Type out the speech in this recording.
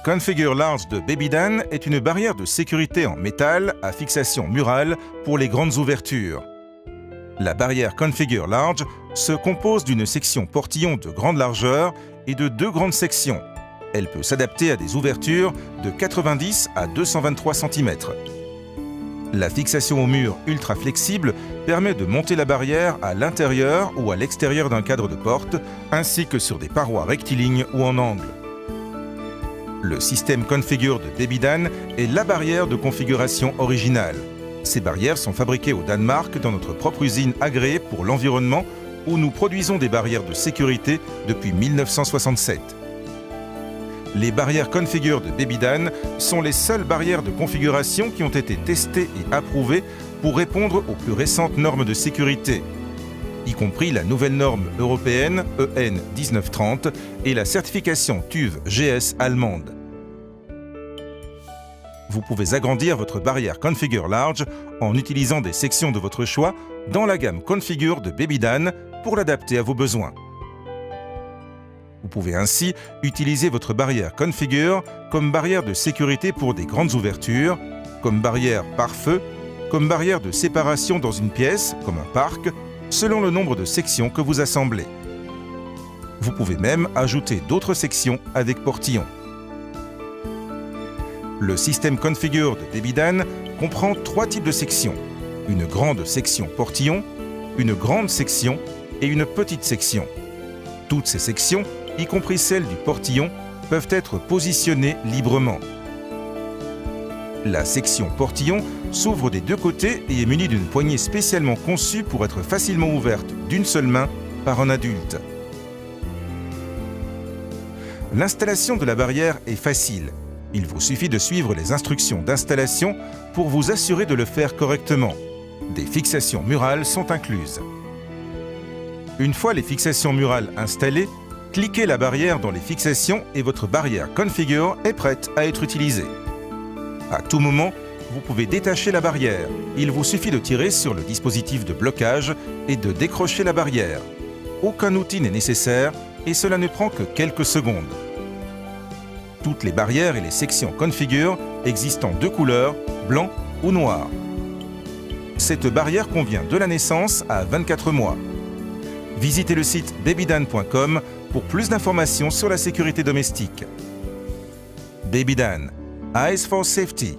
Configure Large de Babydan est une barrière de sécurité en métal à fixation murale pour les grandes ouvertures. La barrière Configure Large se compose d'une section portillon de grande largeur et de deux grandes sections. Elle peut s'adapter à des ouvertures de 90 à 223 cm. La fixation au mur ultra flexible permet de monter la barrière à l'intérieur ou à l'extérieur d'un cadre de porte, ainsi que sur des parois rectilignes ou en angle. Le système Configure de Babydan est la barrière de configuration originale. Ces barrières sont fabriquées au Danemark dans notre propre usine agréée pour l'environnement où nous produisons des barrières de sécurité depuis 1967. Les barrières Configure de Babydan sont les seules barrières de configuration qui ont été testées et approuvées pour répondre aux plus récentes normes de sécurité, y compris la nouvelle norme européenne EN 1930 et la certification TÜV GS allemande. Vous pouvez agrandir votre barrière Configure Large en utilisant des sections de votre choix dans la gamme Configure de Babydan pour l'adapter à vos besoins. Vous pouvez ainsi utiliser votre barrière Configure comme barrière de sécurité pour des grandes ouvertures, comme barrière pare-feu, comme barrière de séparation dans une pièce, comme un parc, selon le nombre de sections que vous assemblez. Vous pouvez même ajouter d'autres sections avec portillon. Le système Configure de Babydan comprend trois types de sections. Une grande section portillon, une grande section et une petite section. Toutes ces sections, y compris celle du portillon, peuvent être positionnées librement. La section portillon s'ouvre des deux côtés et est munie d'une poignée spécialement conçue pour être facilement ouverte d'une seule main par un adulte. L'installation de la barrière est facile. Il vous suffit de suivre les instructions d'installation pour vous assurer de le faire correctement. Des fixations murales sont incluses. Une fois les fixations murales installées, cliquez la barrière dans les fixations et votre barrière Configure est prête à être utilisée. À tout moment, vous pouvez détacher la barrière. Il vous suffit de tirer sur le dispositif de blocage et de décrocher la barrière. Aucun outil n'est nécessaire et cela ne prend que quelques secondes. Toutes les barrières et les sections Configure existent en deux couleurs, blanc ou noir. Cette barrière convient de la naissance à 24 mois. Visitez le site babydan.com pour plus d'informations sur la sécurité domestique. Babydan, Eyes for Safety.